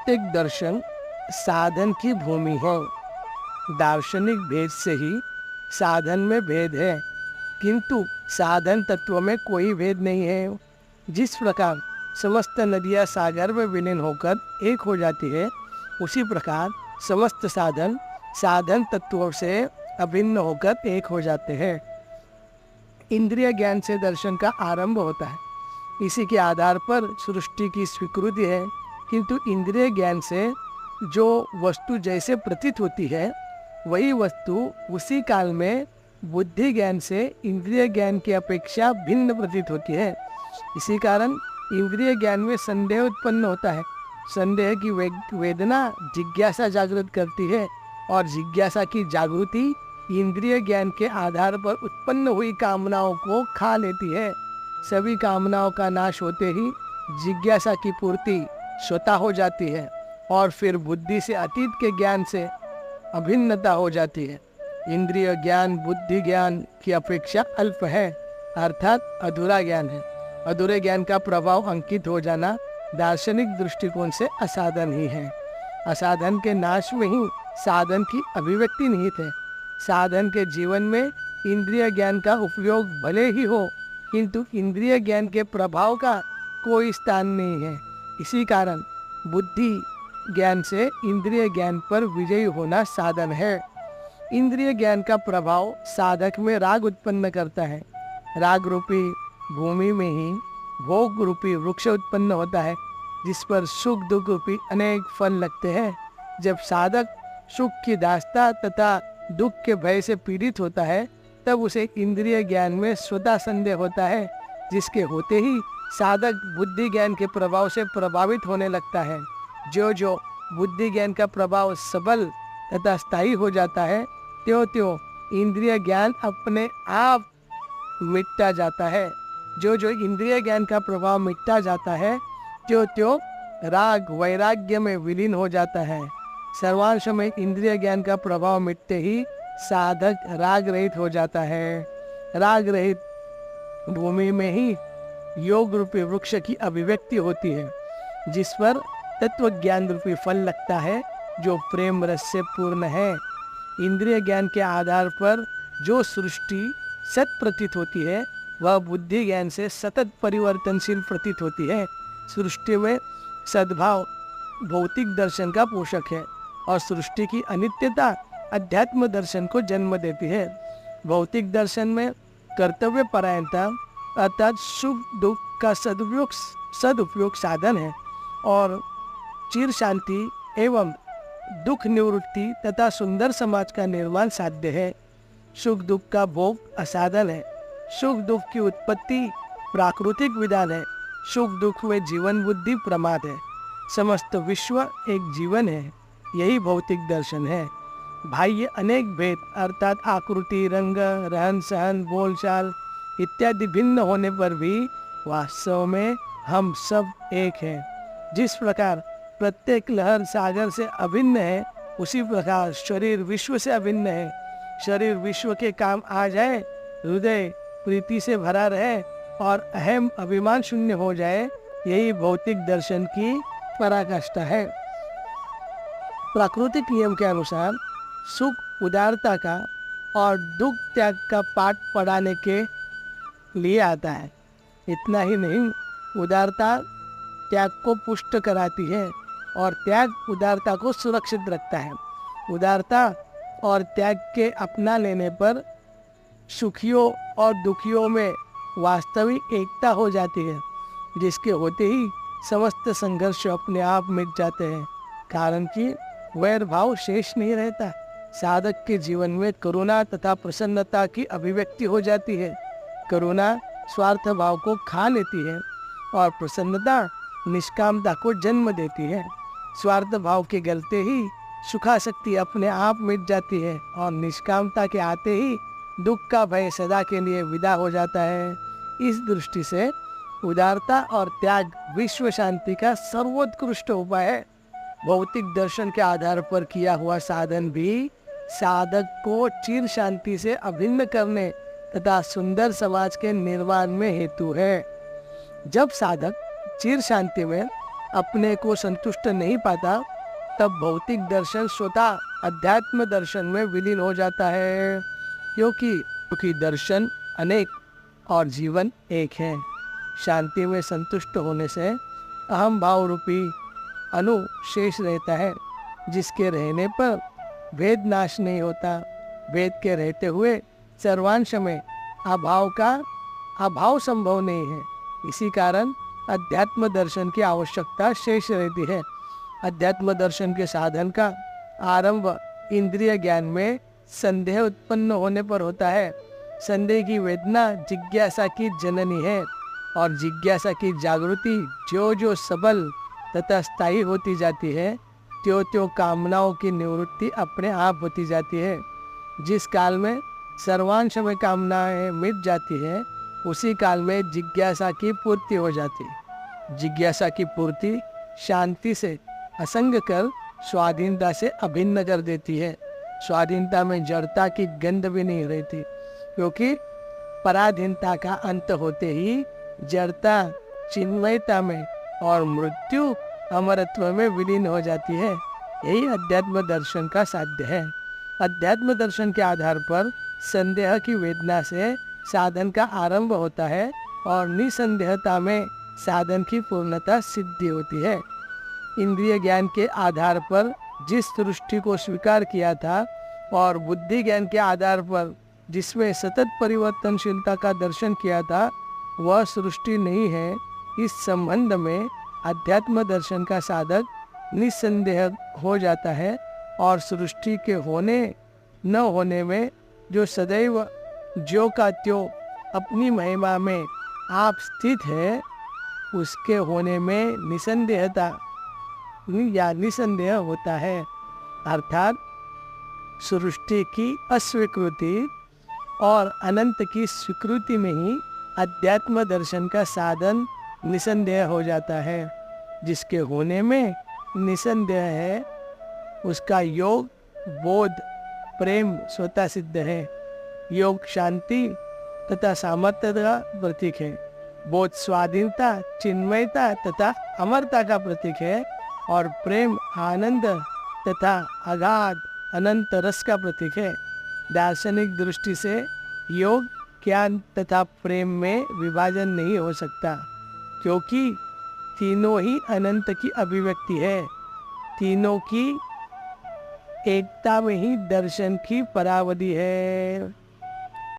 प्रत्येक दर्शन साधन की भूमि है। दार्शनिक भेद से ही साधन में भेद है, किंतु साधन तत्व में कोई भेद नहीं है। जिस प्रकार समस्त नदियाँ सागर में विलीन होकर एक हो जाती है, उसी प्रकार समस्त साधन साधन तत्वों से अभिन्न होकर एक हो जाते हैं। इंद्रिय ज्ञान से दर्शन का आरंभ होता है, इसी के आधार पर सृष्टि की स्वीकृति है। किंतु इंद्रिय ज्ञान से जो वस्तु जैसे प्रतीत होती है, वही वस्तु उसी काल में बुद्धि ज्ञान से इंद्रिय ज्ञान की अपेक्षा भिन्न प्रतीत होती है। इसी कारण इंद्रिय ज्ञान में संदेह उत्पन्न होता है। संदेह की वेदना जिज्ञासा जागृत करती है, और जिज्ञासा की जागृति इंद्रिय ज्ञान के आधार पर उत्पन्न हुई कामनाओं को खा लेती है। सभी कामनाओं का नाश होते ही जिज्ञासा की पूर्ति स्वतः हो जाती है, और फिर बुद्धि से अतीत के ज्ञान से अभिन्नता हो जाती है। इंद्रिय ज्ञान बुद्धि ज्ञान की अपेक्षा अल्प है, अर्थात अधूरा ज्ञान है। अधूरे ज्ञान का प्रभाव अंकित हो जाना दार्शनिक दृष्टिकोण से असाधन ही है। असाधन के नाश में ही साधन की अभिव्यक्ति निहित है। साधन के जीवन में इंद्रिय ज्ञान का उपयोग भले ही हो, किंतु इंद्रिय ज्ञान के प्रभाव का कोई स्थान नहीं है। इसी कारण बुद्धि ज्ञान से इंद्रिय ज्ञान पर विजयी होना साधन है। इंद्रिय ज्ञान का प्रभाव साधक में राग उत्पन्न करता है। राग रूपी भूमि में ही भोग रूपी वृक्ष उत्पन्न होता है, जिस पर सुख दुख रूपी अनेक फल लगते हैं। जब साधक सुख की दास्ता तथा दुख के भय से पीड़ित होता है, तब उसे इंद्रिय ज्ञान में स्वतः संदेह होता है, जिसके होते ही साधक बुद्धि ज्ञान के प्रभाव से प्रभावित होने लगता है। जो जो बुद्धि ज्ञान का प्रभाव सबल तथा स्थायी हो जाता है, त्यों त्यों इंद्रिय ज्ञान अपने आप मिटता जाता है। जो जो इंद्रिय ज्ञान का प्रभाव मिटता जाता है, त्यों त्यों राग वैराग्य में विलीन हो जाता है। सर्वांश में इंद्रिय ज्ञान का प्रभाव मिटते ही साधक राग रहित हो जाता है। राग रहित भूमि में ही योग रूपी वृक्ष की अभिव्यक्ति होती है, जिस पर तत्व ज्ञान रूपी फल लगता है, जो प्रेम रस से पूर्ण है। इंद्रिय ज्ञान के आधार पर जो सृष्टि सत प्रतीत होती है, वह बुद्धि ज्ञान से सतत परिवर्तनशील प्रतीत होती है। सृष्टि में सद्भाव भौतिक दर्शन का पोषक है, और सृष्टि की अनित्यता अध्यात्म दर्शन को जन्म देती है। भौतिक दर्शन में कर्तव्य परायणता अर्थात सुख दुख का सदुपयोग साधन है, और चिर शांति एवं दुख निवृत्ति तथा सुंदर समाज का निर्माण साध्य है। सुख दुख का भोग असाधन है। सुख दुख की उत्पत्ति प्राकृतिक विधान है। सुख दुख में जीवन बुद्धि प्रमाद है। समस्त विश्व एक जीवन है, यही भौतिक दर्शन है। बाह्य अनेक भेद अर्थात आकृति रंग रहन सहन बोलचाल इत्यादि भिन्न होने पर भी वास्तव में हम सब एक हैं। जिस प्रकार प्रत्येक लहर सागर से अभिन्न है, उसी प्रकार शरीर विश्व से अभिन्न है। शरीर विश्व के काम आ जाए, हृदय प्रीति से भरा रहे और अहम अभिमान शून्य हो जाए, यही भौतिक दर्शन की पराकाष्ठा है। प्राकृतिक नियम के अनुसार सुख उदारता का और दुख त्याग का पाठ पढ़ाने के लिए आता है। इतना ही नहीं, उदारता त्याग को पुष्ट कराती है और त्याग उदारता को सुरक्षित रखता है। उदारता और त्याग के अपना लेने पर सुखियों और दुखियों में वास्तविक एकता हो जाती है, जिसके होते ही समस्त संघर्ष अपने आप मिट जाते हैं, कारण कि वैर भाव शेष नहीं रहता। साधक के जीवन में करुणा तथा प्रसन्नता की अभिव्यक्ति हो जाती है। करुणा स्वार्थ भाव को खा लेती है और प्रसन्नता निष्कामता को जन्म देती है। स्वार्थ भाव के गलते ही सुखासक्ति अपने आप मिट जाती है और निष्कामता के आते ही दुख का भय सदा के लिए विदा हो जाता है। इस दृष्टि से उदारता और त्याग विश्व शांति का सर्वोत्कृष्ट उपाय है। भौतिक दर्शन के आधार पर किया हुआ साधन भी साधक को चिर शांति से अभिन्न करने तथा सुंदर समाज के निर्माण में हेतु है। जब साधक चिर शांति में अपने को संतुष्ट नहीं पाता, तब भौतिक दर्शन स्वतः अध्यात्म दर्शन में विलीन हो जाता है, क्योंकि दर्शन अनेक और जीवन एक है। शांति में संतुष्ट होने से अहम भाव रूपी अणु शेष रहता है, जिसके रहने पर भेद नाश नहीं होता। भेद के रहते हुए सर्वांश में अभाव का अभाव संभव नहीं है। इसी कारण अध्यात्म दर्शन की आवश्यकता शेष रहती है। अध्यात्म दर्शन के साधन का आरंभ इंद्रिय ज्ञान में संदेह उत्पन्न होने पर होता है। संदेह की वेदना जिज्ञासा की जननी है, और जिज्ञासा की जागृति जो जो सबल तथा स्थायी होती जाती है, त्यों त्यों कामनाओं की निवृत्ति अपने आप होती जाती है। जिस काल में सर्वांश में कामनाएं मिट जाती है, उसी काल में जिज्ञासा की पूर्ति हो जाती है। जिज्ञासा की पूर्ति शांति से असंग कर स्वाधीनता से अभिन्न कर देती है। स्वाधीनता में जड़ता की गंध भी नहीं रहती, क्योंकि पराधीनता का अंत होते ही जड़ता चिन्मयता में और मृत्यु अमरत्व में विलीन हो जाती है। यही अध्यात्म दर्शन का साध्य है। अध्यात्म दर्शन के आधार पर संदेह की वेदना से साधन का आरंभ होता है, और निसंदेहता में साधन की पूर्णता सिद्धि होती है। इंद्रिय ज्ञान के आधार पर जिस सृष्टि को स्वीकार किया था, और बुद्धि ज्ञान के आधार पर जिसमें सतत परिवर्तनशीलता का दर्शन किया था, वह सृष्टि नहीं है। इस संबंध में अध्यात्म दर्शन का साधक निसंदेह हो जाता है, और सृष्टि के होने न होने में जो सदैव ज्यों का त्यों अपनी महिमा में आप स्थित है, उसके होने में निसंदेहता या निसंदेह होता है। अर्थात सृष्टि की अस्वीकृति और अनंत की स्वीकृति में ही अध्यात्म दर्शन का साधन निसंदेह हो जाता है। जिसके होने में निसंदेह है, उसका योग बोध प्रेम स्वतः सिद्ध है। योग शांति तथा सामर्थ्य का प्रतीक है। बोध स्वाधीनता चिन्मयता तथा अमरता का प्रतीक है, और प्रेम आनंद तथा अगाध अनंत रस का प्रतीक है। दार्शनिक दृष्टि से योग ज्ञान तथा प्रेम में विभाजन नहीं हो सकता, क्योंकि तीनों ही अनंत की अभिव्यक्ति है। तीनों की एकता में ही दर्शन की परावधि है।